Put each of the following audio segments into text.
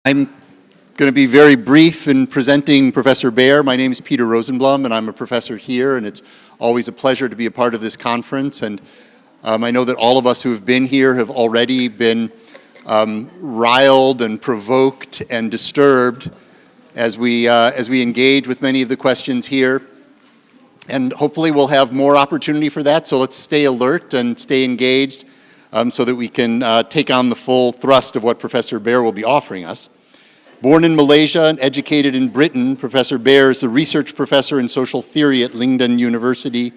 I'm going to be very brief in presenting Professor Baer. My name is Peter Rosenblum, and I'm a professor here, and it's always a pleasure to be a part of this conference. And I know that all of us who have been here have already been riled and provoked and disturbed as we engage with many of the questions here. And hopefully we'll have more opportunity for that, so let's stay alert and stay engaged so that we can take on the full thrust of what Professor Baer will be offering us. Born in Malaysia and educated in Britain, Professor Baer is a research professor in social theory at Lingdan University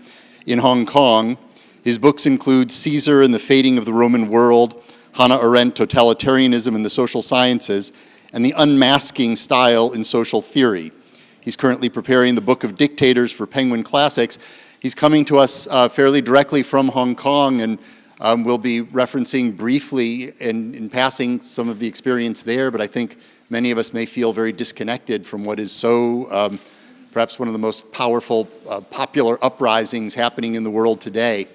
in Hong Kong. His books include Caesar and the Fading of the Roman World, Hannah Arendt, Totalitarianism in the Social Sciences, and the Unmasking Style in Social Theory. He's currently preparing the Book of Dictators for Penguin Classics. He's coming to us fairly directly from Hong Kong, and we'll be referencing briefly in passing some of the experience there, but I think many of us may feel very disconnected from what is so perhaps one of the most powerful popular uprisings happening in the world today.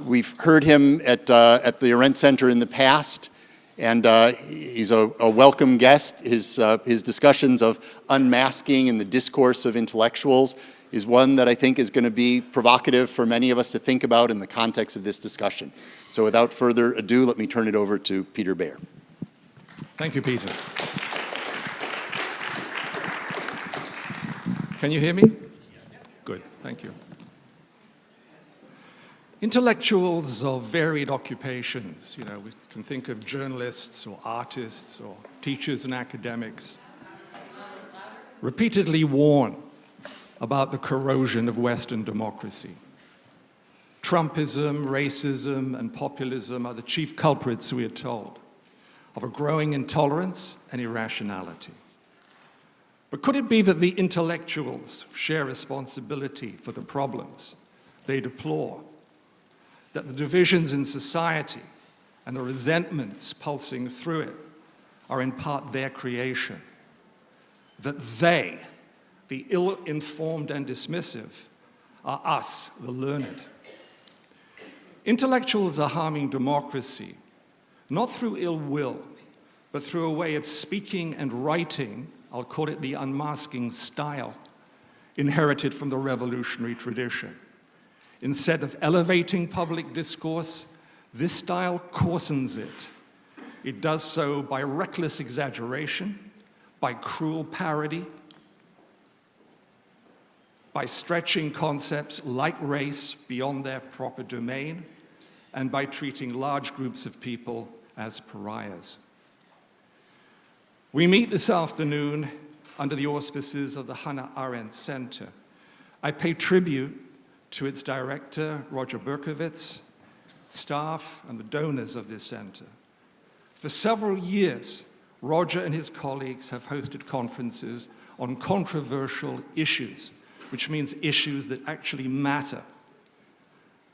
We've heard him at the Arendt Center in the past, and he's a welcome guest. His discussions of unmasking and the discourse of intellectuals is one that I think is going to be provocative for many of us to think about in the context of this discussion. So without further ado, let me turn it over to Peter Baer. Thank you, Peter. Can you hear me? Good, thank you. Intellectuals of varied occupations, we can think of journalists or artists or teachers and academics, repeatedly warn about the corrosion of Western democracy. Trumpism, racism, and populism are the chief culprits, we are told, of a growing intolerance and irrationality. But could it be that the intellectuals share responsibility for the problems they deplore? That the divisions in society and the resentments pulsing through it are in part their creation? That they, the ill-informed and dismissive, are us, the learned? Intellectuals are harming democracy not through ill will, but through a way of speaking and writing, I'll call it the unmasking style, inherited from the revolutionary tradition. Instead of elevating public discourse, this style coarsens it. It does so by reckless exaggeration, by cruel parody, by stretching concepts like race beyond their proper domain, and by treating large groups of people as pariahs. We meet this afternoon under the auspices of the Hannah Arendt Center. I pay tribute to its director, Roger Berkowitz, staff, and the donors of this center. For several years, Roger and his colleagues have hosted conferences on controversial issues, which means issues that actually matter.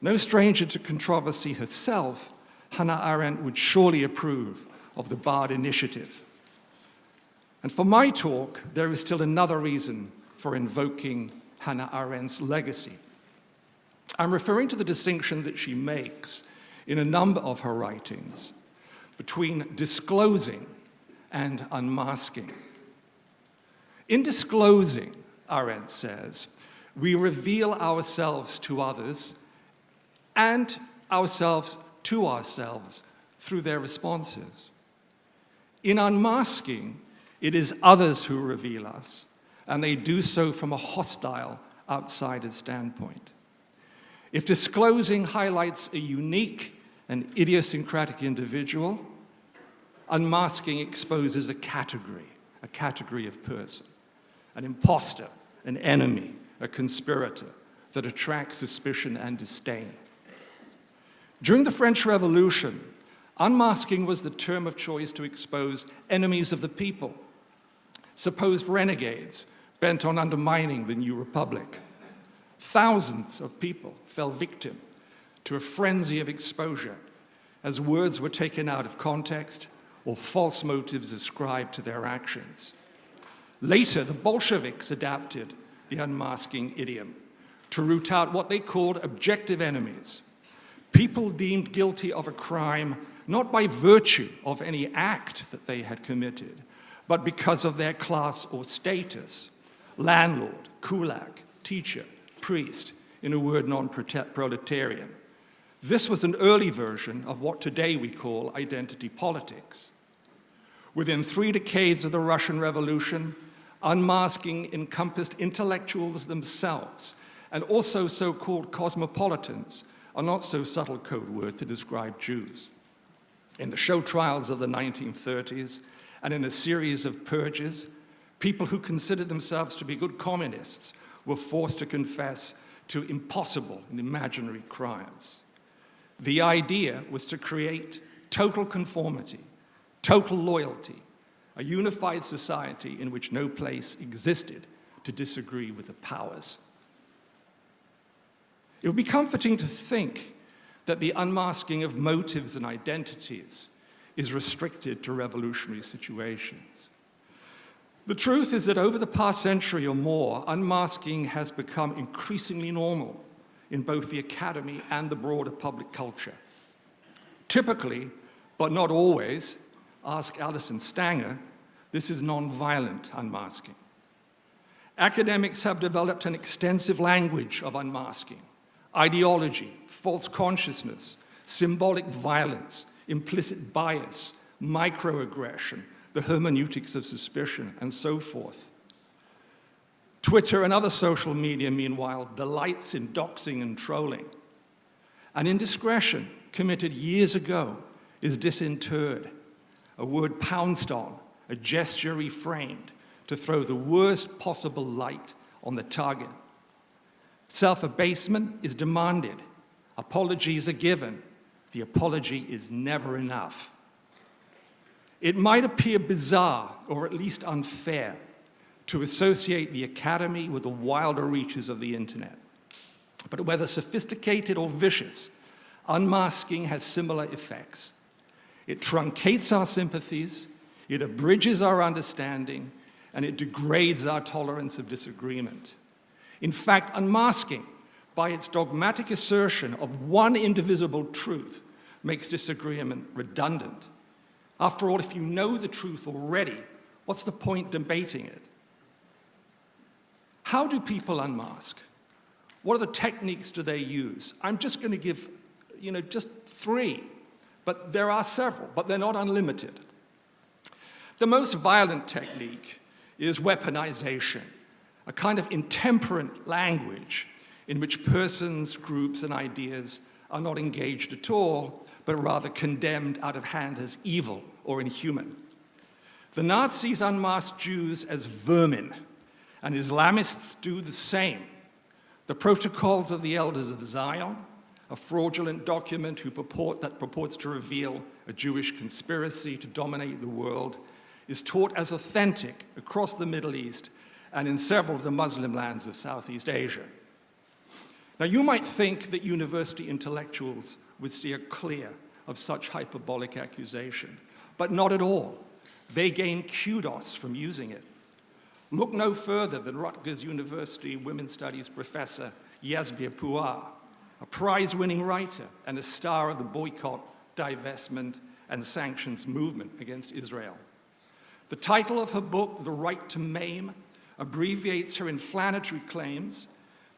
No stranger to controversy herself, Hannah Arendt would surely approve of the Baer initiative. And for my talk, there is still another reason for invoking Hannah Arendt's legacy. I'm referring to the distinction that she makes in a number of her writings between disclosing and unmasking. In disclosing, Arendt says, we reveal ourselves to others and ourselves to ourselves through their responses. In unmasking, it is others who reveal us, and they do so from a hostile outsider standpoint. If disclosing highlights a unique and idiosyncratic individual, unmasking exposes a category of person, an imposter, an enemy, a conspirator that attracts suspicion and disdain. During the French Revolution, unmasking was the term of choice to expose enemies of the people, supposed renegades bent on undermining the new republic. Thousands of people fell victim to a frenzy of exposure as words were taken out of context or false motives ascribed to their actions. Later, the Bolsheviks adapted the unmasking idiom to root out what they called objective enemies, people deemed guilty of a crime not by virtue of any act that they had committed, but because of their class or status: landlord, kulak, teacher, priest, in a word, non-proletarian. This was an early version of what today we call identity politics. Within 3 decades of the Russian Revolution, unmasking encompassed intellectuals themselves, and also so-called cosmopolitans, a not so subtle code word to describe Jews. In the show trials of the 1930s, and in a series of purges, people who considered themselves to be good communists were forced to confess to impossible and imaginary crimes. The idea was to create total conformity, total loyalty, a unified society in which no place existed to disagree with the powers. It would be comforting to think that the unmasking of motives and identities is restricted to revolutionary situations. The truth is that over the past century or more, unmasking has become increasingly normal in both the academy and the broader public culture. Typically, but not always, ask Alison Stanger, this is nonviolent unmasking. Academics have developed an extensive language of unmasking: ideology, false consciousness, symbolic violence, implicit bias, microaggression, the hermeneutics of suspicion, and so forth. Twitter and other social media, meanwhile, delights in doxing and trolling. An indiscretion committed years ago is disinterred, a word pounced on, a gesture reframed to throw the worst possible light on the target. Self-abasement is demanded. Apologies are given. The apology is never enough. It might appear bizarre, or at least unfair, to associate the academy with the wilder reaches of the internet. But whether sophisticated or vicious, unmasking has similar effects. It truncates our sympathies, it abridges our understanding, and it degrades our tolerance of disagreement. In fact, unmasking, by its dogmatic assertion of one indivisible truth, makes disagreement redundant. After all, if you know the truth already, what's the point debating it? How do people unmask? What are the techniques do they use? I'm just going to give, just 3, but there are several, but they're not unlimited. The most violent technique is weaponization, a kind of intemperate language in which persons, groups, and ideas are not engaged at all, but rather condemned out of hand as evil or inhuman. The Nazis unmasked Jews as vermin, and Islamists do the same. The Protocols of the Elders of Zion, a fraudulent document that purports to reveal a Jewish conspiracy to dominate the world, is taught as authentic across the Middle East and in several of the Muslim lands of Southeast Asia. Now, you might think that university intellectuals would steer clear of such hyperbolic accusation, but not at all. They gain kudos from using it. Look no further than Rutgers University Women's Studies professor Baehr, a prize-winning writer and a star of the boycott, divestment, and sanctions movement against Israel. The title of her book, The Right to Maim, abbreviates her inflammatory claims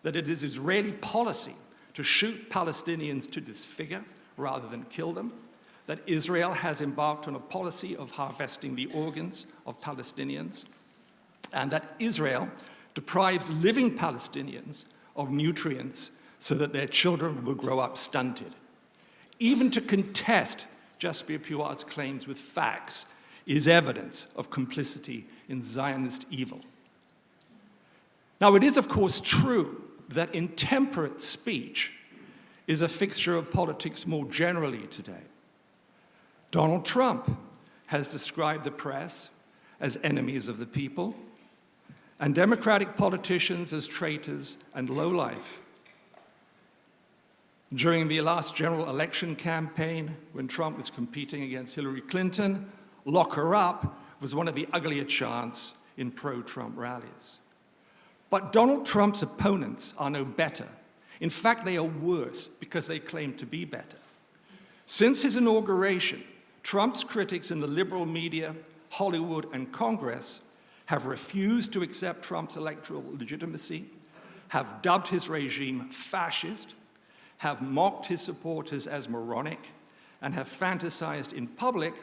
that it is Israeli policy to shoot Palestinians to disfigure rather than kill them, that Israel has embarked on a policy of harvesting the organs of Palestinians, and that Israel deprives living Palestinians of nutrients so that their children will grow up stunted. Even to contest Baehr's claims with facts is evidence of complicity in Zionist evil. Now, it is, of course, true that intemperate speech is a fixture of politics more generally today. Donald Trump has described the press as enemies of the people, and Democratic politicians as traitors and lowlife. During the last general election campaign, when Trump was competing against Hillary Clinton, "Lock her up" was one of the uglier chants in pro-Trump rallies. But Donald Trump's opponents are no better. In fact, they are worse because they claim to be better. Since his inauguration, Trump's critics in the liberal media, Hollywood, and Congress have refused to accept Trump's electoral legitimacy, have dubbed his regime fascist, have mocked his supporters as moronic, and have fantasized in public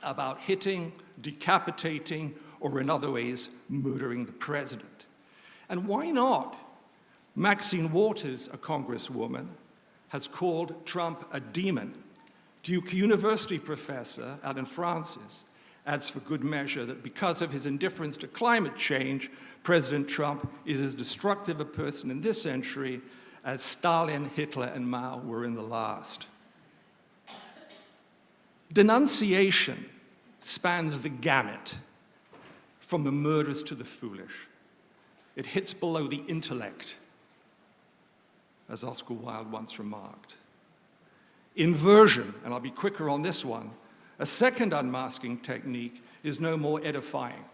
about hitting, decapitating, or in other ways, murdering the president. And why not? Maxine Waters, a congresswoman, has called Trump a demon. Duke University professor Alan Francis adds for good measure that because of his indifference to climate change, President Trump is as destructive a person in this century as Stalin, Hitler, and Mao were in the last. Denunciation spans the gamut, from the murderous to the foolish. It hits below the intellect, as Oscar Wilde once remarked. Inversion, and I'll be quicker on this one, a second unmasking technique, is no more edifying.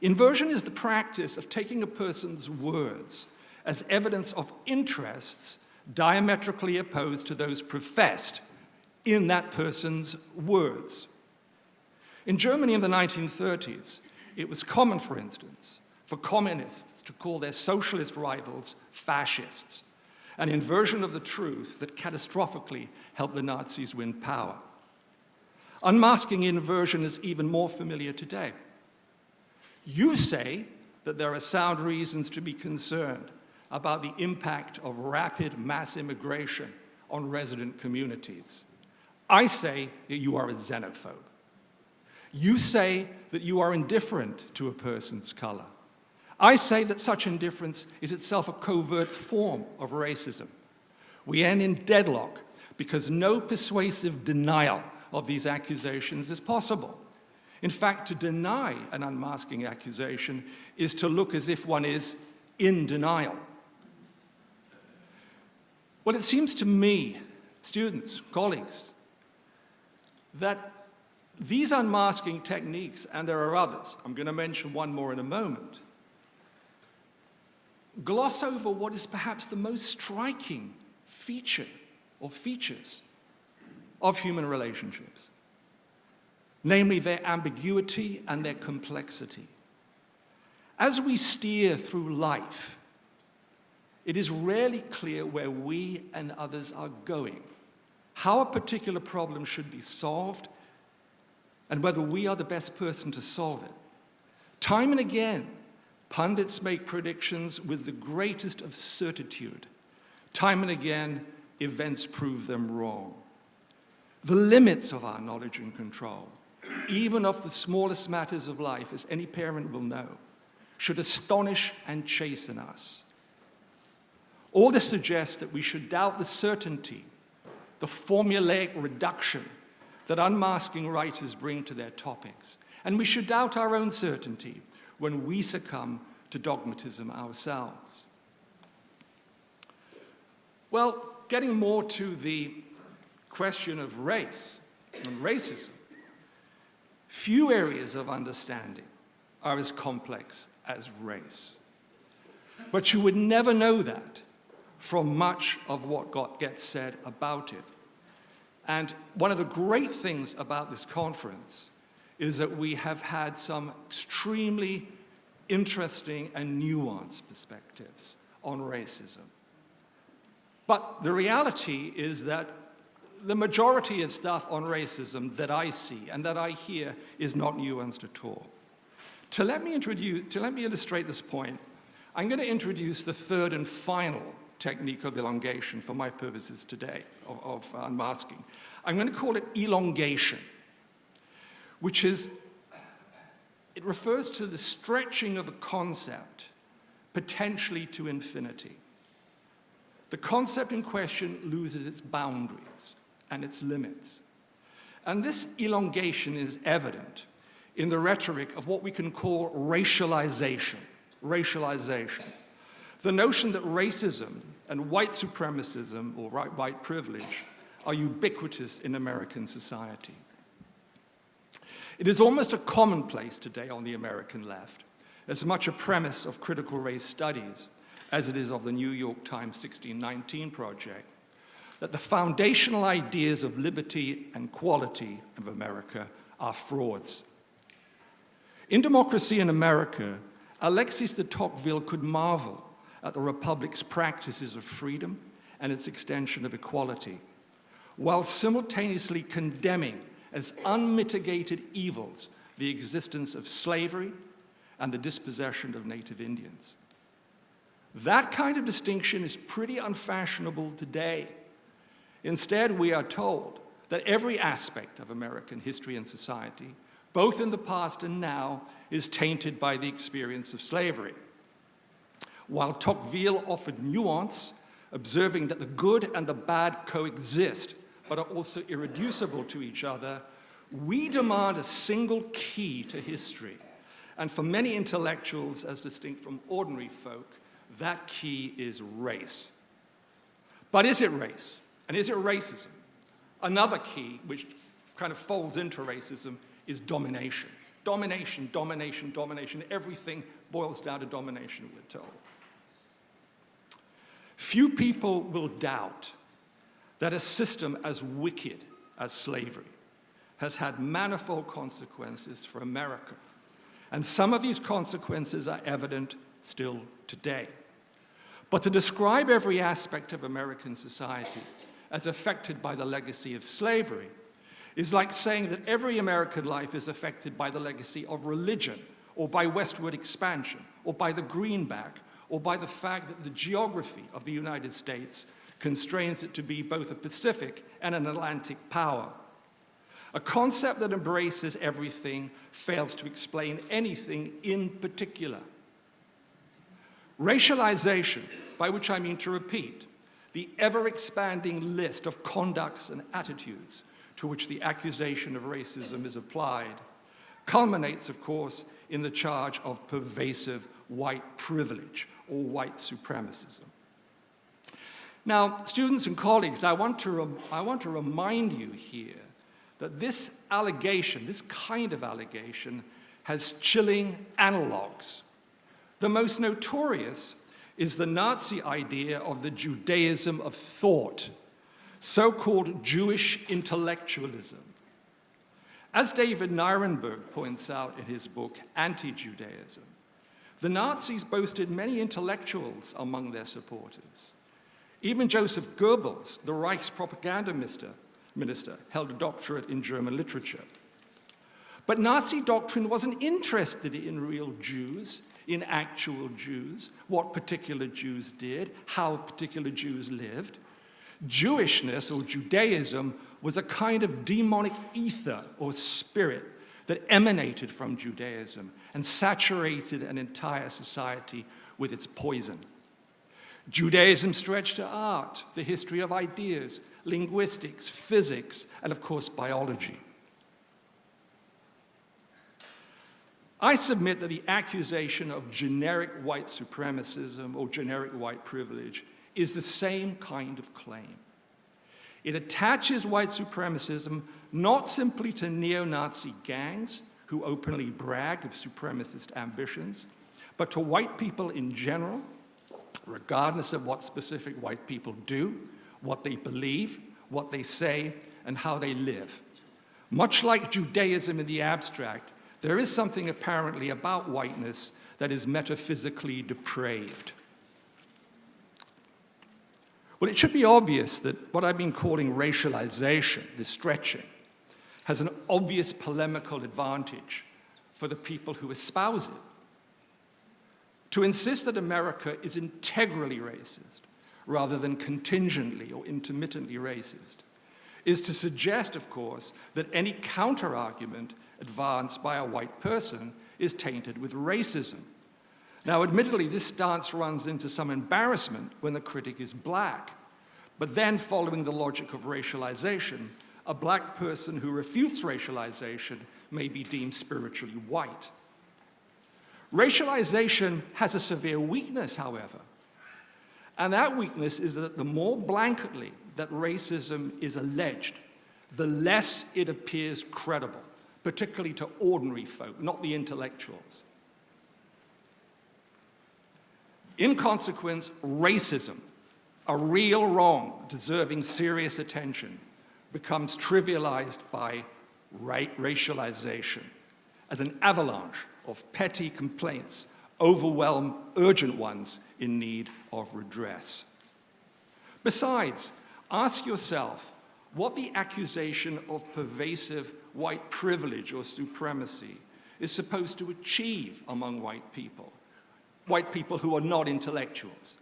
Inversion is the practice of taking a person's words as evidence of interests diametrically opposed to those professed in that person's words. In Germany in the 1930s, it was common, for instance, for communists to call their socialist rivals fascists, an inversion of the truth that catastrophically helped the Nazis win power. Unmasking inversion is even more familiar today. You say that there are sound reasons to be concerned about the impact of rapid mass immigration on resident communities. I say that you are a xenophobe. You say that you are indifferent to a person's color. I say that such indifference is itself a covert form of racism. We end in deadlock because no persuasive denial of these accusations is possible. In fact, to deny an unmasking accusation is to look as if one is in denial. Well, it seems to me, students, colleagues, that these unmasking techniques, and there are others, I'm going to mention one more in a moment, gloss over what is perhaps the most striking feature or features of human relationships, namely their ambiguity and their complexity. As we steer through life, it is rarely clear where we and others are going, how a particular problem should be solved, and whether we are the best person to solve it. Time and again, pundits make predictions with the greatest of certitude. Time and again, events prove them wrong. The limits of our knowledge and control, even of the smallest matters of life, as any parent will know, should astonish and chasten us. All this suggests that we should doubt the certainty, the formulaic reduction that unmasking writers bring to their topics. And we should doubt our own certainty when we succumb to dogmatism ourselves. Well, getting more to the question of race and racism, few areas of understanding are as complex as race. But you would never know that from much of what gets said about it. And one of the great things about this conference is that we have had some extremely interesting and nuanced perspectives on racism. But the reality is that the majority of stuff on racism that I see and that I hear is not nuanced at all. To let me illustrate this point, I'm going to introduce the third and final technique of elongation for my purposes today, of unmasking. I'm going to call it elongation, which is, it refers to the stretching of a concept potentially to infinity. The concept in question loses its boundaries and its limits. And this elongation is evident in the rhetoric of what we can call racialization. Racialization. The notion that racism and white supremacism, or white privilege, are ubiquitous in American society. It is almost a commonplace today on the American left, as much a premise of critical race studies as it is of the New York Times 1619 project, that the foundational ideas of liberty and equality of America are frauds. In Democracy in America, Alexis de Tocqueville could marvel at the Republic's practices of freedom and its extension of equality, while simultaneously condemning as unmitigated evils the existence of slavery and the dispossession of native Indians. That kind of distinction is pretty unfashionable today. Instead, we are told that every aspect of American history and society, both in the past and now, is tainted by the experience of slavery. While Tocqueville offered nuance, observing that the good and the bad coexist, but are also irreducible to each other, we demand a single key to history. And for many intellectuals, as distinct from ordinary folk, that key is race. But is it race? And is it racism? Another key, which kind of folds into racism, is domination. Domination, domination, domination. Everything boils down to domination, we're told. Few people will doubt that a system as wicked as slavery has had manifold consequences for America. And some of these consequences are evident still today. But to describe every aspect of American society as affected by the legacy of slavery is like saying that every American life is affected by the legacy of religion, or by westward expansion, or by the greenback, or by the fact that the geography of the United States constrains it to be both a Pacific and an Atlantic power. A concept that embraces everything fails to explain anything in particular. Racialization, by which I mean to repeat, the ever-expanding list of conducts and attitudes to which the accusation of racism is applied, culminates, of course, in the charge of pervasive white privilege or white supremacism. Now, students and colleagues, I want to remind you here that this allegation, this kind of allegation, has chilling analogues. The most notorious is the Nazi idea of the Judaism of thought, so-called Jewish intellectualism. As David Nirenberg points out in his book, Anti-Judaism, the Nazis boasted many intellectuals among their supporters. Even Joseph Goebbels, the Reich's propaganda minister, held a doctorate in German literature. But Nazi doctrine wasn't interested in real Jews, in actual Jews, what particular Jews did, how particular Jews lived. Jewishness, or Judaism, was a kind of demonic ether or spirit that emanated from Judaism and saturated an entire society with its poison. Judaism stretched to art, the history of ideas, linguistics, physics, and of course, biology. I submit that the accusation of generic white supremacism or generic white privilege is the same kind of claim. It attaches white supremacism not simply to neo-Nazi gangs who openly brag of supremacist ambitions, but to white people in general, regardless of what specific white people do, what they believe, what they say, and how they live. Much like Judaism in the abstract, there is something apparently about whiteness that is metaphysically depraved. Well, it should be obvious that what I've been calling racialization, this stretching, has an obvious polemical advantage for the people who espouse it. To insist that America is integrally racist, rather than contingently or intermittently racist, is to suggest, of course, that any counter-argument advanced by a white person is tainted with racism. Now, admittedly, this stance runs into some embarrassment when the critic is black, but then, following the logic of racialization, a black person who refutes racialization may be deemed spiritually white. Racialization has a severe weakness, however, and that weakness is that the more blanketly that racism is alleged, the less it appears credible, particularly to ordinary folk, not the intellectuals. In consequence, racism, a real wrong deserving serious attention becomes trivialized by racialization, as an avalanche of petty complaints overwhelm urgent ones in need of redress. Besides, ask yourself what the accusation of pervasive white privilege or supremacy is supposed to achieve among white people who are not intellectuals.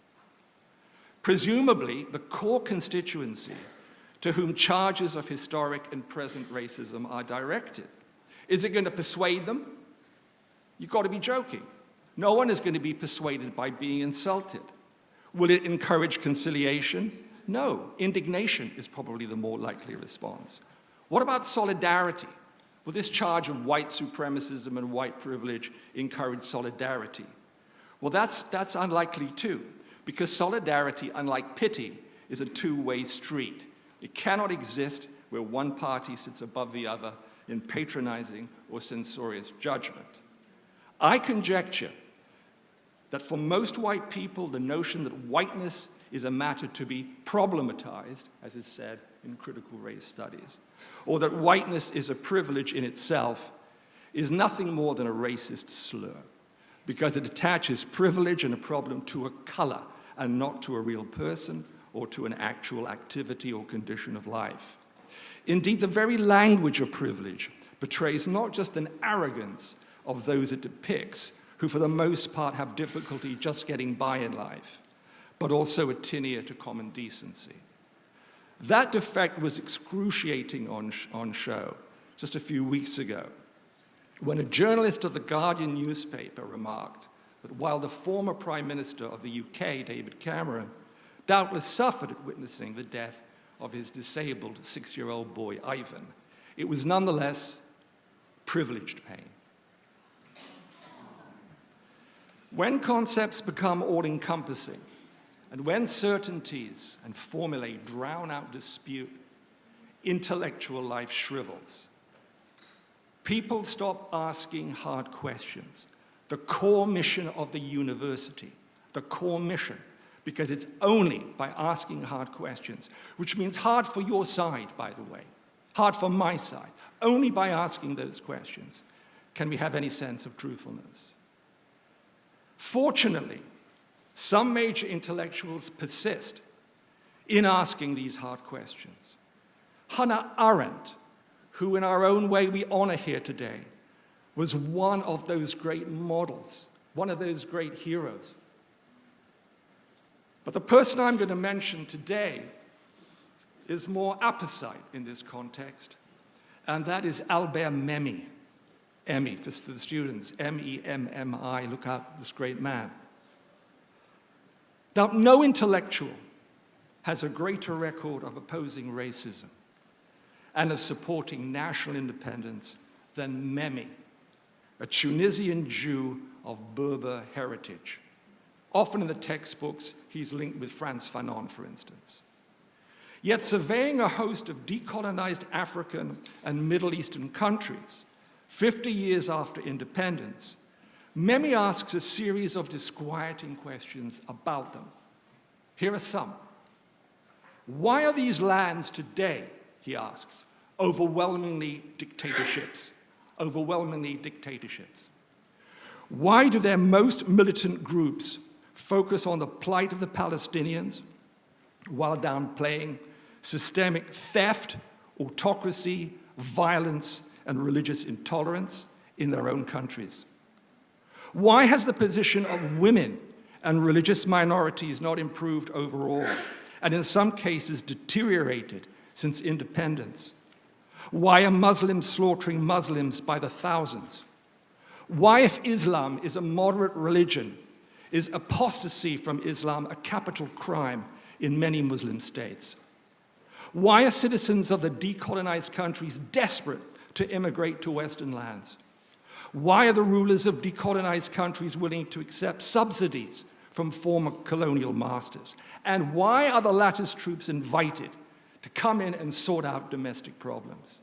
Presumably, the core constituency to whom charges of historic and present racism are directed. Is it going to persuade them? You've got to be joking. No one is going to be persuaded by being insulted. Will it encourage conciliation? No. Indignation is probably the more likely response. What about solidarity? Will this charge of white supremacism and white privilege encourage solidarity? Well, that's unlikely too, because solidarity, unlike pity, is a two-way street. It cannot exist where one party sits above the other in patronizing or censorious judgment. I conjecture that for most white people, the notion that whiteness is a matter to be problematized, as is said in critical race studies, or that whiteness is a privilege in itself, is nothing more than a racist slur, because it attaches privilege and a problem to a color and not to a real person or to an actual activity or condition of life. Indeed, the very language of privilege betrays not just an arrogance of those it depicts, who for the most part have difficulty just getting by in life, but also a tinea to common decency. That defect was excruciating on show just a few weeks ago, when a journalist of the Guardian newspaper remarked that while the former Prime Minister of the UK, David Cameron, doubtless suffered at witnessing the death of his disabled 6-year-old boy, Ivan, it was nonetheless privileged pain. When concepts become all-encompassing, and when certainties and formulae drown out dispute, intellectual life shrivels. People stop asking hard questions. The core mission of the university, the core mission, because it's only by asking hard questions, which means hard for your side, by the way, hard for my side. Only by asking those questions can we have any sense of truthfulness. Fortunately, some major intellectuals persist in asking these hard questions. Hannah Arendt, who in our own way we honor here today, was one of those great models, one of those great heroes. But the person I'm going to mention today is more apposite in this context, and that is Albert Memmi. Emmy, for the students, M-E-M-M-I, look up this great man. Now, no intellectual has a greater record of opposing racism and of supporting national independence than Memmi, a Tunisian Jew of Berber heritage. Often in the textbooks, he's linked with Frantz Fanon, for instance. Yet surveying a host of decolonized African and Middle Eastern countries, 50 years after independence, Memmi asks a series of disquieting questions about them. Here are some. Why are these lands today, he asks, overwhelmingly dictatorships? Overwhelmingly dictatorships. Why do their most militant groups focus on the plight of the Palestinians while downplaying systemic theft, autocracy, violence, and religious intolerance in their own countries? Why has the position of women and religious minorities not improved overall, and in some cases deteriorated since independence? Why are Muslims slaughtering Muslims by the thousands? Why, if Islam is a moderate religion, is apostasy from Islam a capital crime in many Muslim states? Why are citizens of the decolonized countries desperate to immigrate to Western lands? Why are the rulers of decolonized countries willing to accept subsidies from former colonial masters? And why are the latter's troops invited to come in and sort out domestic problems?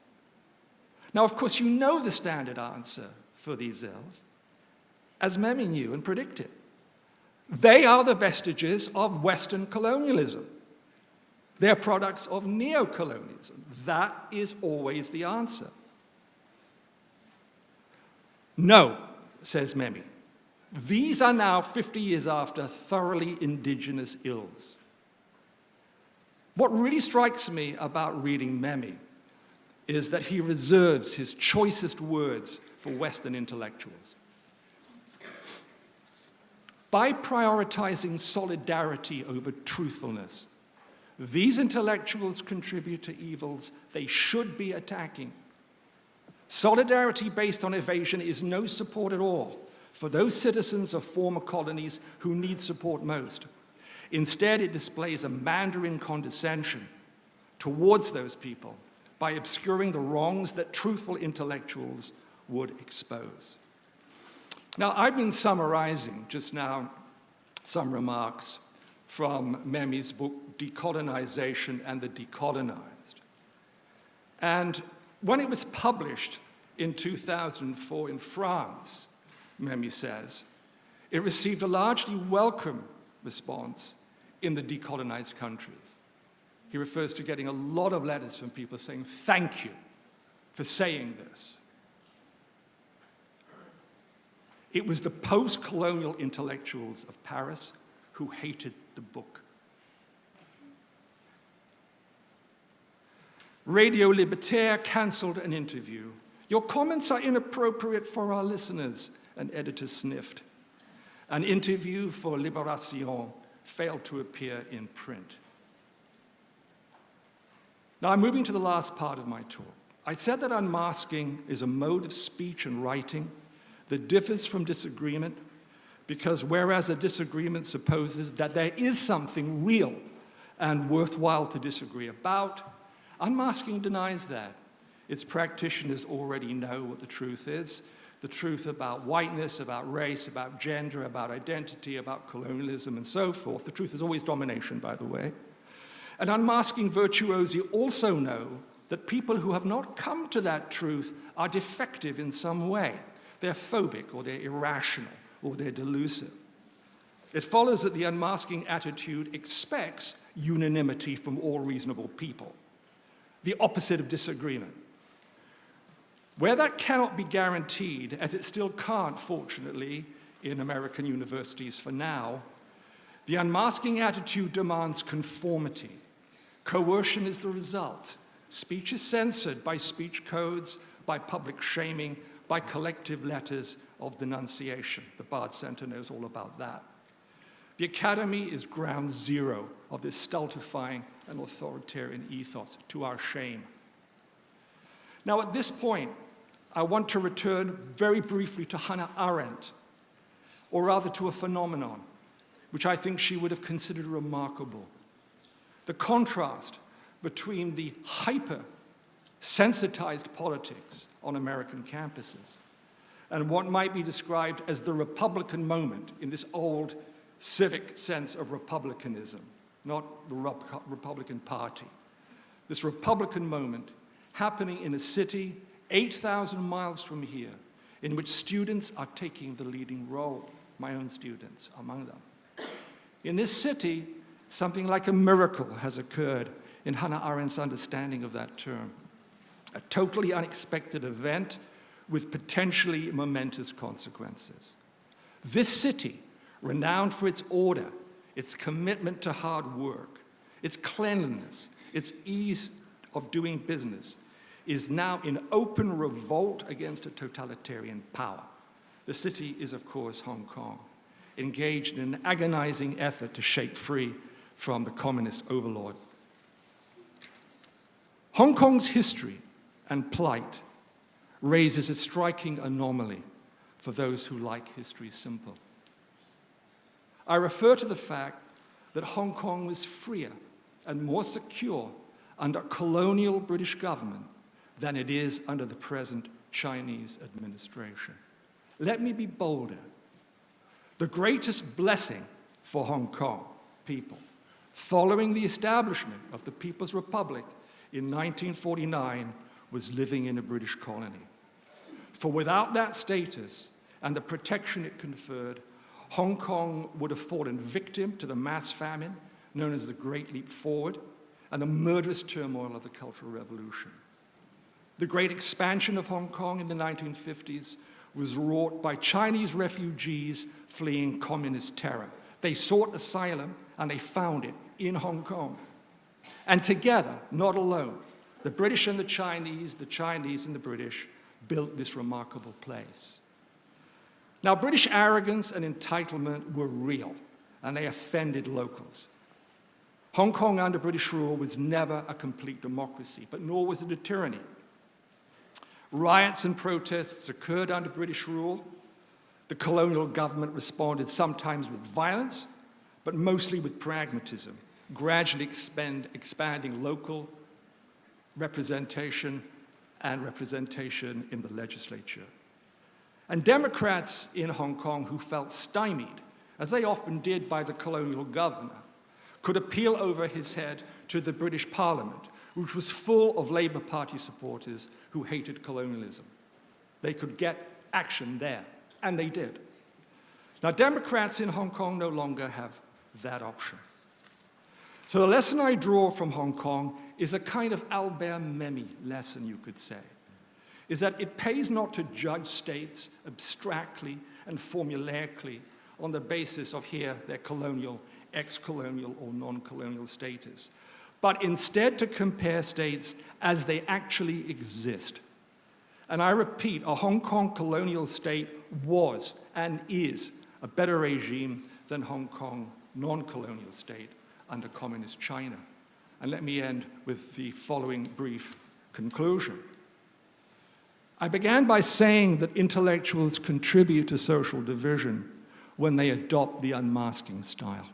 Now, of course, you know the standard answer for these ills, as Memmi knew and predicted. They are the vestiges of Western colonialism. They're products of neo-colonialism. That is always the answer. No, says Memmi. These are now, 50 years after, thoroughly indigenous ills. What really strikes me about reading Memmi is that he reserves his choicest words for Western intellectuals. By prioritizing solidarity over truthfulness, these intellectuals contribute to evils they should be attacking. Solidarity based on evasion is no support at all for those citizens of former colonies who need support most. Instead, it displays a Mandarin condescension towards those people by obscuring the wrongs that truthful intellectuals would expose. Now, I've been summarizing just now some remarks from Memmi's book, Decolonization and the Decolonized. And when it was published in 2004 in France, Memmi says, it received a largely welcome response in the decolonized countries. He refers to getting a lot of letters from people saying, thank you for saying this. It was the post-colonial intellectuals of Paris who hated the book. Radio Libertaire canceled an interview. Your comments are inappropriate for our listeners, an editor sniffed. An interview for Libération failed to appear in print. Now I'm moving to the last part of my talk. I said that unmasking is a mode of speech and writing that differs from disagreement because whereas a disagreement supposes that there is something real and worthwhile to disagree about, unmasking denies that. Its practitioners already know what the truth is, the truth about whiteness, about race, about gender, about identity, about colonialism, and so forth. The truth is always domination, by the way. And unmasking virtuosi also know that people who have not come to that truth are defective in some way. They're phobic, or they're irrational, or they're delusive. It follows that the unmasking attitude expects unanimity from all reasonable people, the opposite of disagreement. Where that cannot be guaranteed, as it still can't, fortunately, in American universities for now, the unmasking attitude demands conformity. Coercion is the result. Speech is censored by speech codes, by public shaming, by collective letters of denunciation. The Bard Center knows all about that. The academy is ground zero of this stultifying and authoritarian ethos, to our shame. Now, at this point, I want to return very briefly to Hannah Arendt, or rather to a phenomenon which I think she would have considered remarkable. The contrast between the hyper-sensitized politics on American campuses and what might be described as the Republican moment in this old civic sense of republicanism, not the Republican Party. This Republican moment happening in a city 8,000 miles from here, in which students are taking the leading role, my own students among them. In this city, something like a miracle has occurred in Hannah Arendt's understanding of that term. A totally unexpected event with potentially momentous consequences. This city, renowned for its order, its commitment to hard work, its cleanliness, its ease of doing business, is now in open revolt against a totalitarian power. The city is, of course, Hong Kong, engaged in an agonizing effort to shake free from the communist overlord. Hong Kong's history and plight raises a striking anomaly for those who like history simple. I refer to the fact that Hong Kong was freer and more secure under colonial British government than it is under the present Chinese administration. Let me be bolder. The greatest blessing for Hong Kong people following the establishment of the People's Republic in 1949 was living in a British colony. For without that status and the protection it conferred, Hong Kong would have fallen victim to the mass famine known as the Great Leap Forward and the murderous turmoil of the Cultural Revolution. The great expansion of Hong Kong in the 1950s was wrought by Chinese refugees fleeing communist terror. They sought asylum and they found it in Hong Kong. And together, not alone, the British and the Chinese and the British built this remarkable place. Now, British arrogance and entitlement were real, and they offended locals. Hong Kong under British rule was never a complete democracy, but nor was it a tyranny. Riots and protests occurred under British rule. The colonial government responded sometimes with violence, but mostly with pragmatism, gradually expanding local representation and representation in the legislature. And Democrats in Hong Kong who felt stymied, as they often did by the colonial governor, could appeal over his head to the British Parliament, which was full of Labour Party supporters who hated colonialism. They could get action there, and they did. Now, Democrats in Hong Kong no longer have that option. So the lesson I draw from Hong Kong is a kind of Albert Memmi lesson, you could say, is that it pays not to judge states abstractly and formulaically on the basis of here their colonial, ex-colonial, or non-colonial status, but instead to compare states as they actually exist. And I repeat, a Hong Kong colonial state was and is a better regime than Hong Kong non-colonial state under communist China. And let me end with the following brief conclusion. I began by saying that intellectuals contribute to social division when they adopt the unmasking style.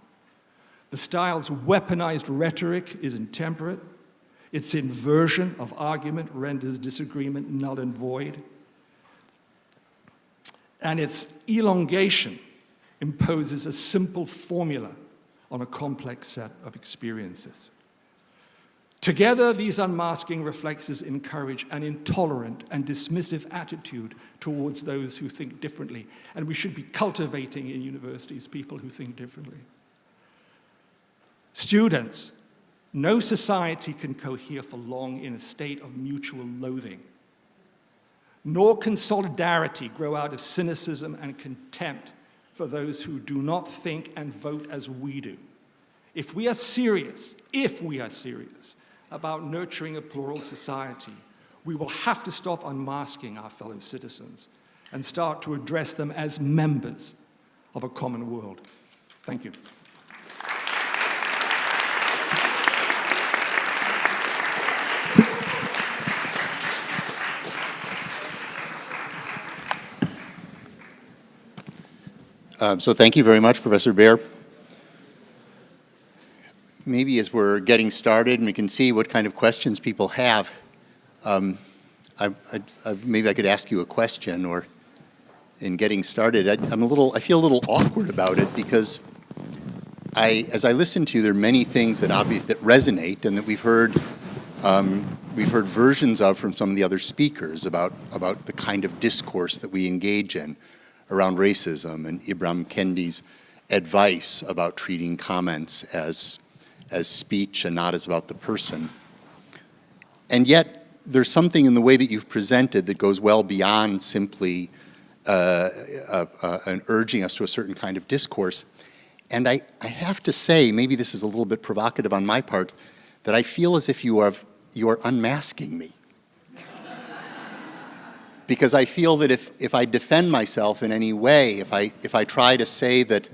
The style's weaponized rhetoric is intemperate. Its inversion of argument renders disagreement null and void. And its elongation imposes a simple formula on a complex set of experiences. Together, these unmasking reflexes encourage an intolerant and dismissive attitude towards those who think differently. And we should be cultivating in universities people who think differently. Students, no society can cohere for long in a state of mutual loathing, nor can solidarity grow out of cynicism and contempt for those who do not think and vote as we do. If we are serious about nurturing a plural society, we will have to stop unmasking our fellow citizens and start to address them as members of a common world. Thank you. So thank you very much, Professor Baer. Maybe as we're getting started and we can see what kind of questions people have, maybe I could ask you a question, or in getting started, I feel a little awkward about it because as I listen to you, there are many things that resonate and that we've heard versions of from some of the other speakers about the kind of discourse that we engage in around racism, and Ibram Kendi's advice about treating comments as speech and not as about the person. And yet, there's something in the way that you've presented that goes well beyond simply an urging us to a certain kind of discourse. And I have to say, maybe this is a little bit provocative on my part, that I feel as if you are unmasking me. Because I feel that if I defend myself in any way, if I try to say that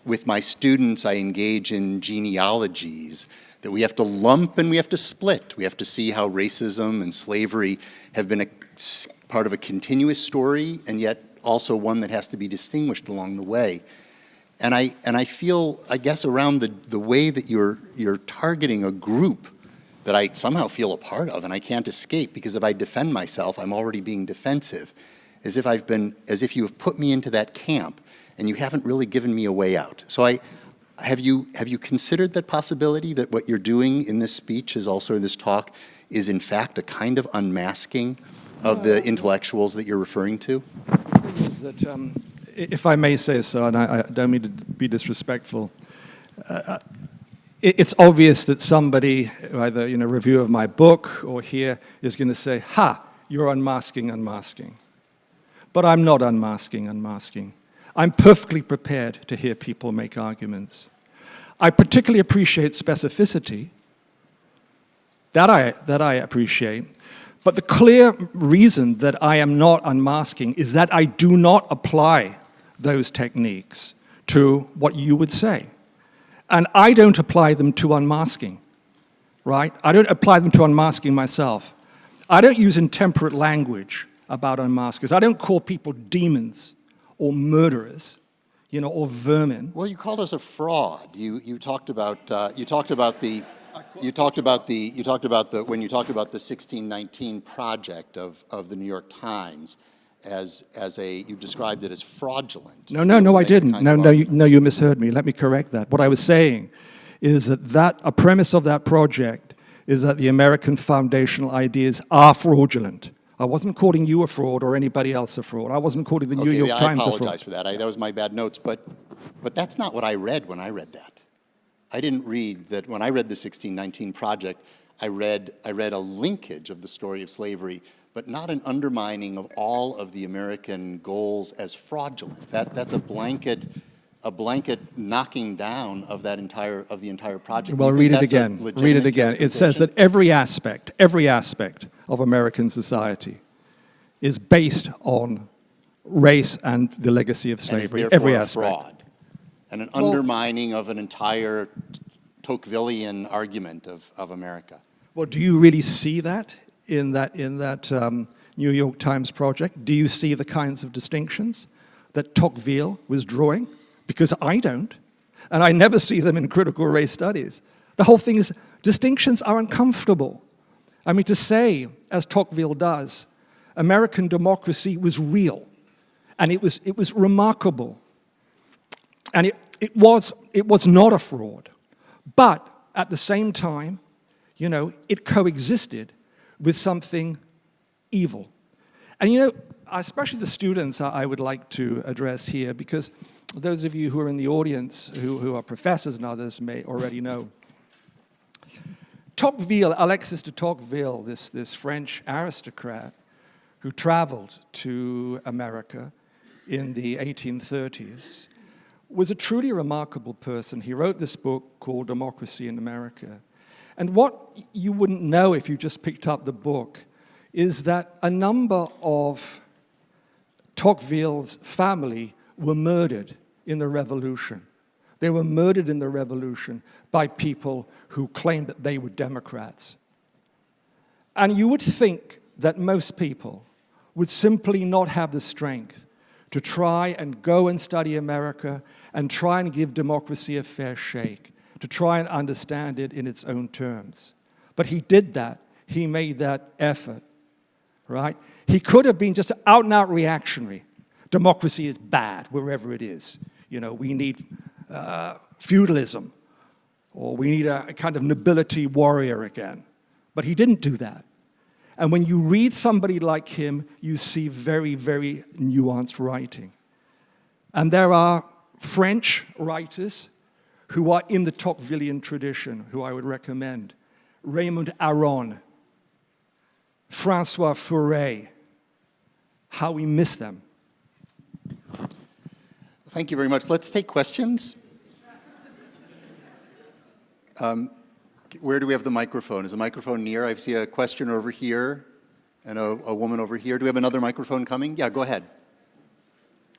with my students I engage in genealogies, that we have to lump and we have to split. We have to see how racism and slavery have been a part of a continuous story, and yet also one that has to be distinguished along the way. And I feel, I guess, around the way that you're targeting a group that I somehow feel a part of and I can't escape, because if I defend myself, I'm already being defensive, as if you have put me into that camp and you haven't really given me a way out. So have you considered that possibility, that what you're doing in this speech is also in this talk is in fact a kind of unmasking of the intellectuals that you're referring to? The thing is that if I may say so, and I don't mean to be disrespectful, it's obvious that somebody, either in a review of my book or here, is going to say, ha, you're unmasking. But I'm not unmasking. I'm perfectly prepared to hear people make arguments. I particularly appreciate specificity. That I appreciate. But the clear reason that I am not unmasking is that I do not apply those techniques to what you would say. And I don't apply them to unmasking, right? I don't apply them to unmasking myself. I don't use intemperate language about unmaskers. I don't call people demons or murderers, or vermin. Well, you called us a fraud. You talked about the 1619 project of the New York Times you described it as fraudulent. No, I didn't. No, you misheard me. Let me correct that. What I was saying is that a premise of that project is that the American foundational ideas are fraudulent. I wasn't calling you a fraud or anybody else a fraud. I wasn't calling the New York Times a fraud. I apologize for that. That was my bad notes. But that's not what I read when I read that. I didn't read that when I read the 1619 project. I read a linkage of the story of slavery, but not an undermining of all of the American goals as fraudulent. That's a blanket knocking down of the entire project. Well, read it again. Read it again. It says that every aspect of American society is based on race and the legacy of slavery. And every a aspect. Fraud and an undermining of an entire Tocquevillian argument of America. Well, do you really see that in that New York Times project? Do you see the kinds of distinctions that Tocqueville was drawing? Because I don't, and I never see them in critical race studies. The whole thing is, distinctions are uncomfortable. I mean, to say, as Tocqueville does, American democracy was real, and it was remarkable, and it was not a fraud, but at the same time, it coexisted with something evil. And especially the students I would like to address here, because those of you who are in the audience who are professors and others may already know. Tocqueville, Alexis de Tocqueville, this French aristocrat who traveled to America in the 1830s, was a truly remarkable person. He wrote this book called Democracy in America. And what you wouldn't know if you just picked up the book is that a number of Tocqueville's family were murdered in the Revolution. They were murdered in the Revolution by people who claimed that they were Democrats. And you would think that most people would simply not have the strength to try and go and study America and try and give democracy a fair shake, to try and understand it in its own terms. But he did that. He made that effort, right? He could have been just out and out reactionary. Democracy is bad wherever it is. We need feudalism, or we need a kind of nobility warrior again. But he didn't do that. And when you read somebody like him, you see very, very nuanced writing. And there are French writers who are in the Tocquevillian tradition, who I would recommend. Raymond Aron, François Furet. How we miss them. Thank you very much. Let's take questions. Where do we have the microphone? Is the microphone near? I see a question over here and a woman over here. Do we have another microphone coming? Yeah, go ahead.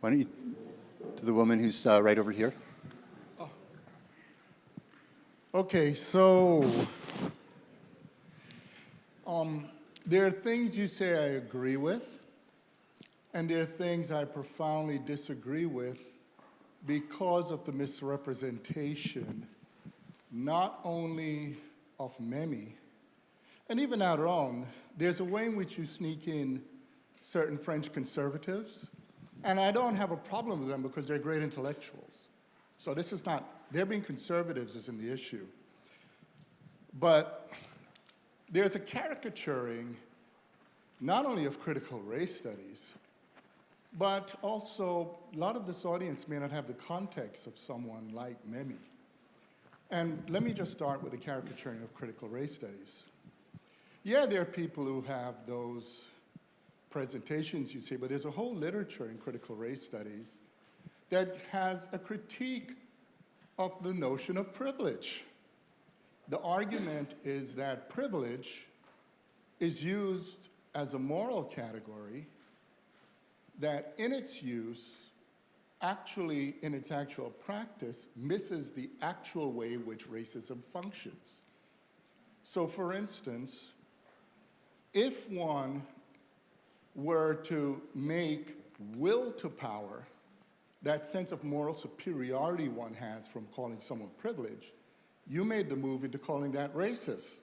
Why don't you, to the woman who's right over here. Okay, so there are things you say I agree with, and there are things I profoundly disagree with because of the misrepresentation, not only of Memi, and even our own. There's a way in which you sneak in certain French conservatives, and I don't have a problem with them because they're great intellectuals. So this is not, their being conservatives isn't the issue. But there's a caricaturing, not only of critical race studies, But also, a lot of this audience may not have the context of someone like Memi. And let me just start with the caricaturing of critical race studies. Yeah, there are people who have those presentations, you see, but there's a whole literature in critical race studies that has a critique of the notion of privilege. The argument is that privilege is used as a moral category that in its use, actually in its actual practice, misses the actual way in which racism functions. So for instance, if one were to make will to power, that sense of moral superiority one has from calling someone privileged, you made the move into calling that racist.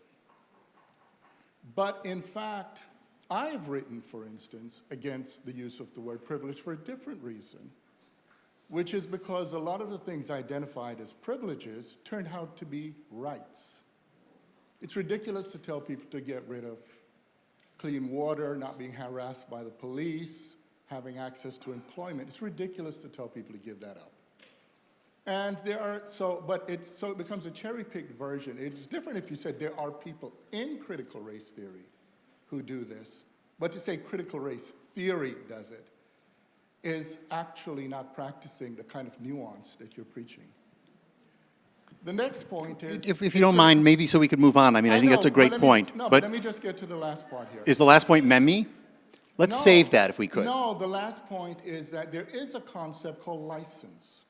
But in fact, I've written, for instance, against the use of the word privilege for a different reason, which is because a lot of the things identified as privileges turned out to be rights. It's ridiculous to tell people to get rid of clean water, not being harassed by the police, having access to employment. It's ridiculous to tell people to give that up. And there are, so it becomes a cherry-picked version. It's different if you said there are people in critical race theory who do this, but to say critical race theory does it is actually not practicing the kind of nuance that you're preaching. The next point is... If you don't mind, maybe so we could move on. I mean, I think that's a great point. No, but let me just get to the last part here. Is the last point Memi? Let's save that if we could. No, the last point is that there is a concept called license.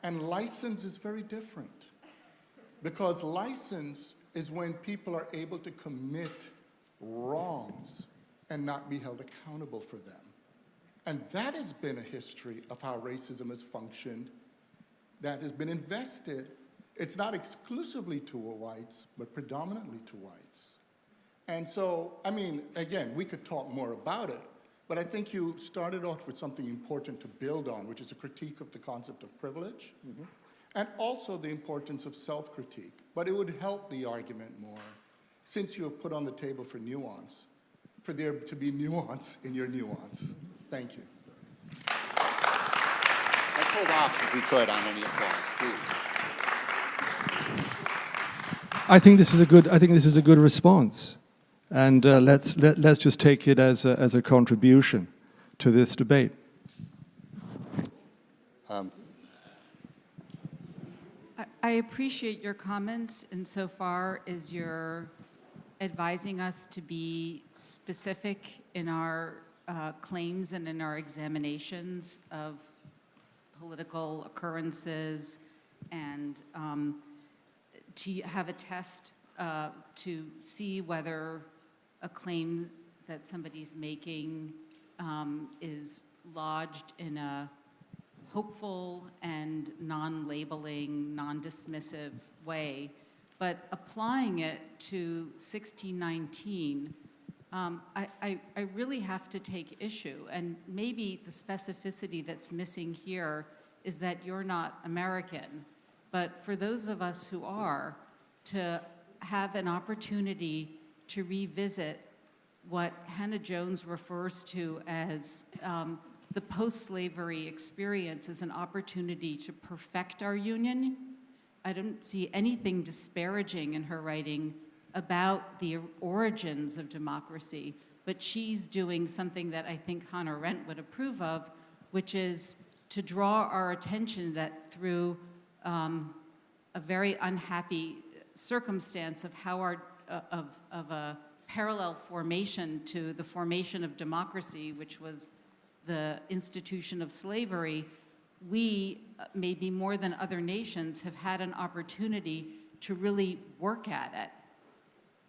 And license is very different. Because license is when people are able to commit wrongs and not be held accountable for them. And that has been a history of how racism has functioned, that has been invested. It's not exclusively to whites, but predominantly to whites. And so, I mean, again, we could talk more about it, but I think you started off with something important to build on, which is a critique of the concept of privilege, and also the importance of self-critique. But it would help the argument more, since you have put on the table for nuance, for there to be nuance in your nuance. Thank you. Let's hold off, if we could, on any applause, please. I think this is a good response, and let's just take it as a contribution to this debate. I appreciate your comments insofar as you're advising us to be specific in our claims and in our examinations of political occurrences, and to have a test to see whether a claim that somebody's making is lodged in a hopeful and non-labeling, non-dismissive way. But applying it to 1619, I really have to take issue. And maybe the specificity that's missing here is that you're not American. But for those of us who are, to have an opportunity to revisit what Hannah Jones refers to as the post-slavery experience as an opportunity to perfect our union. I don't see anything disparaging in her writing about the origins of democracy, but she's doing something that I think Hannah Arendt would approve of, which is to draw our attention that through a very unhappy circumstance of how of a parallel formation to the formation of democracy, which was the institution of slavery, we, maybe more than other nations, have had an opportunity to really work at it.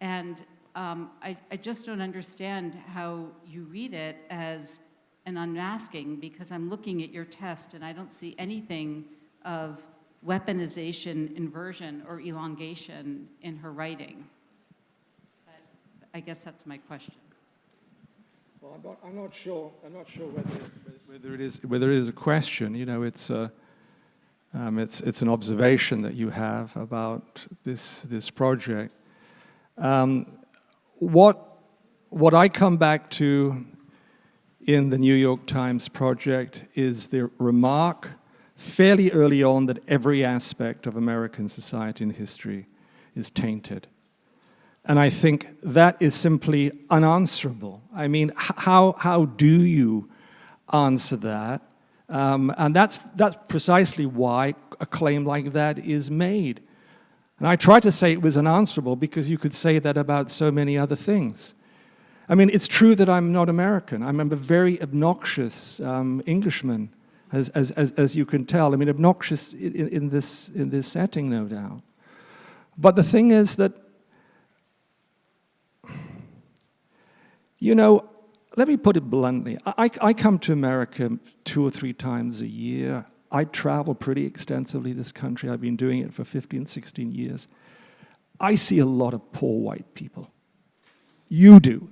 And I just don't understand how you read it as an unmasking, because I'm looking at your test and I don't see anything of weaponization, inversion, or elongation in her writing. But I guess that's my question. Well, I'm not sure whether it is a question. You know, it's an observation that you have about this project. What I come back to in the New York Times project is the remark fairly early on that every aspect of American society and history is tainted. And I think that is simply unanswerable. I mean, how do you answer that? And that's precisely why a claim like that is made. And I try to say it was unanswerable because you could say that about so many other things. I mean, it's true that I'm not American. I'm a very obnoxious Englishman, as you can tell. I mean, obnoxious in this setting, no doubt. But the thing is that, you know, let me put it bluntly. I come to America 2 or 3 times a year. I travel pretty extensively this country. I've been doing it for 15, 16 years. I see a lot of poor white people. You do,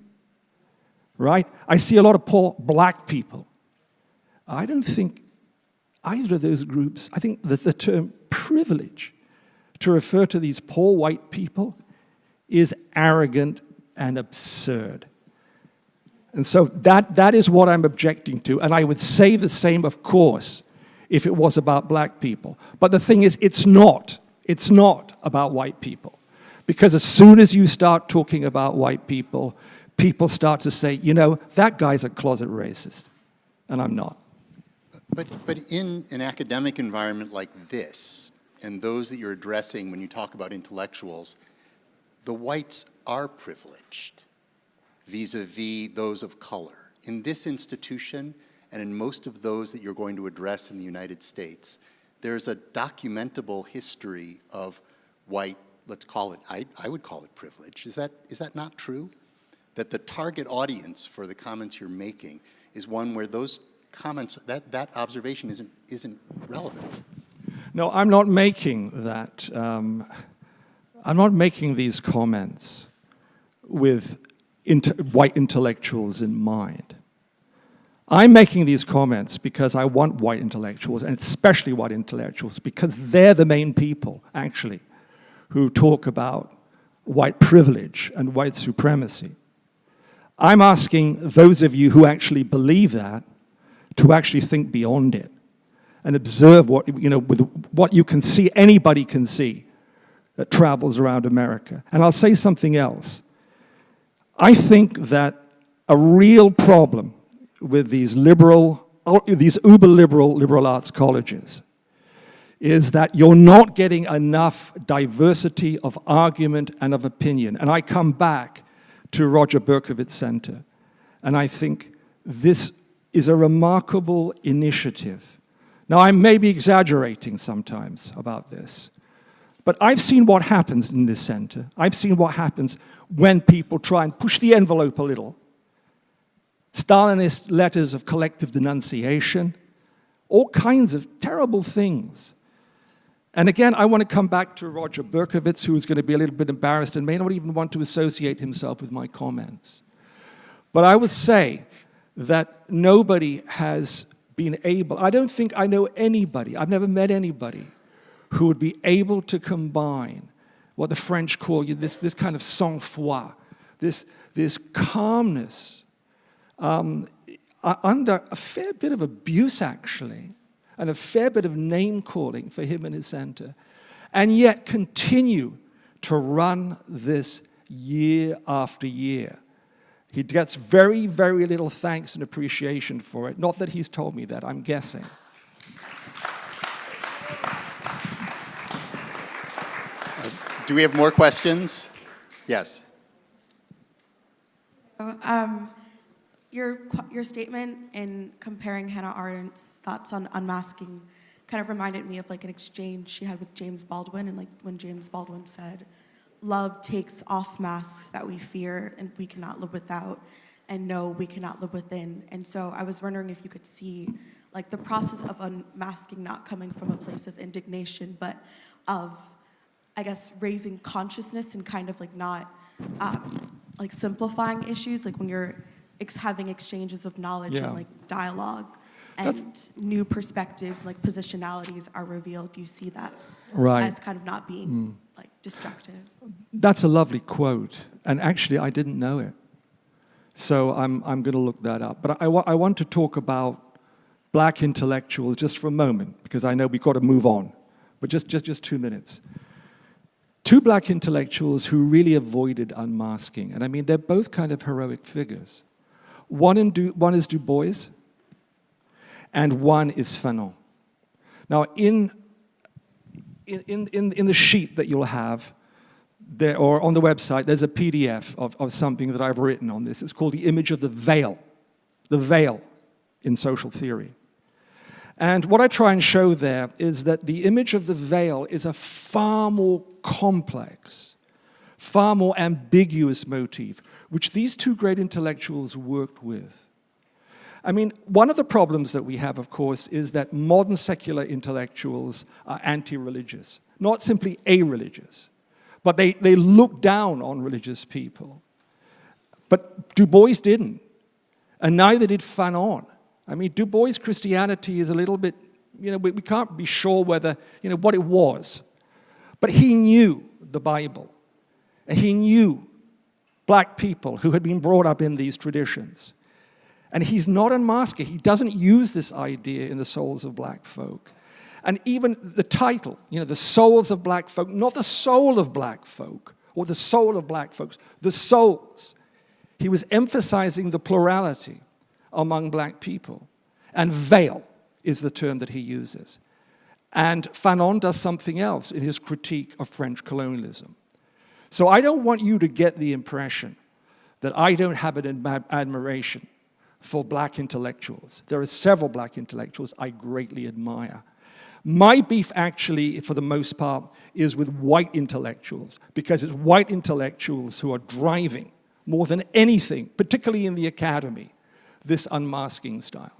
right? I see a lot of poor black people. I don't think either of those groups, I think that the term privilege to refer to these poor white people is arrogant and absurd. And so that is what I'm objecting to. And I would say the same, of course, if it was about black people. But the thing is, it's not. It's not about white people. Because as soon as you start talking about white people, people start to say, you know, that guy's a closet racist. And I'm not. But in an academic environment like this, and those that you're addressing when you talk about intellectuals, the whites are privileged vis-a-vis those of color. In this institution, and in most of those that you're going to address in the United States, there's a documentable history of white, let's call it, I would call it privilege. Is that not true? That the target audience for the comments you're making is one where those comments, that observation isn't relevant. No, I'm not making that. I'm not making these comments with white intellectuals in mind. I'm making these comments because I want white intellectuals, and especially white intellectuals, because they're the main people, actually, who talk about white privilege and white supremacy. I'm asking those of you who actually believe that to actually think beyond it and observe what, you know, with what you can see, anybody can see that travels around America. And I'll say something else. I think that a real problem with these uber-liberal liberal arts colleges is that you're not getting enough diversity of argument and of opinion. And I come back to Roger Berkowitz Center, and I think this is a remarkable initiative. Now, I may be exaggerating sometimes about this, but I've seen what happens in this center. I've seen what happens when people try and push the envelope a little. Stalinist letters of collective denunciation, all kinds of terrible things. And again, I want to come back to Roger Berkowitz, who is going to be a little bit embarrassed and may not even want to associate himself with my comments. But I would say that nobody has been able, I don't think I know anybody, I've never met anybody who would be able to combine what the French call this kind of sang-froid, this calmness, under a fair bit of abuse, actually, and a fair bit of name-calling for him and his center, and yet continue to run this year after year. He gets very, very little thanks and appreciation for it. Not that he's told me that, I'm guessing. Do we have more questions? Yes. Your statement in comparing Hannah Arendt's thoughts on unmasking kind of reminded me of like an exchange she had with James Baldwin, and like when James Baldwin said, "Love takes off masks that we fear and we cannot live without, and no, we cannot live within." And so I was wondering if you could see like the process of unmasking not coming from a place of indignation, but of, I guess, raising consciousness and kind of like not like simplifying issues, like when you're having exchanges of knowledge and like dialogue and new perspectives, like positionalities are revealed. Do you see that as kind of not being like destructive? That's a lovely quote, and actually I didn't know it. So I'm going to look that up. But I want to talk about black intellectuals just for a moment, because I know we've got to move on. But just 2 minutes. Two black intellectuals who really avoided unmasking. And I mean, they're both kind of heroic figures. One is Du Bois, and one is Fanon. Now, in the sheet that you'll have, there, or on the website, there's a PDF of something that I've written on this. It's called The Image of the Veil in Social Theory. And what I try and show there is that the image of the veil is a far more complex, far more ambiguous motif, which these two great intellectuals worked with. I mean, one of the problems that we have, of course, is that modern secular intellectuals are anti-religious, not simply a-religious, but they look down on religious people. But Du Bois didn't, and neither did Fanon. I mean, Du Bois' Christianity is a little bit, we can't be sure whether, what it was. But he knew the Bible, and he knew black people who had been brought up in these traditions. And he's not a masker. He doesn't use this idea in the souls of black folk. And even the title, the souls of black folk, not the soul of black folk, or the soul of black folks, the souls. He was emphasizing the plurality among black people. And veil is the term that he uses. And Fanon does something else in his critique of French colonialism. So I don't want you to get the impression that I don't have an admiration for black intellectuals. There are several black intellectuals I greatly admire. My beef actually, for the most part, is with white intellectuals, because it's white intellectuals who are driving, more than anything, particularly in the academy, this unmasking style.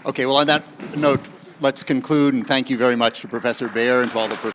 Okay, well, on that note, let's conclude, and thank you very much to Professor Baer and to all the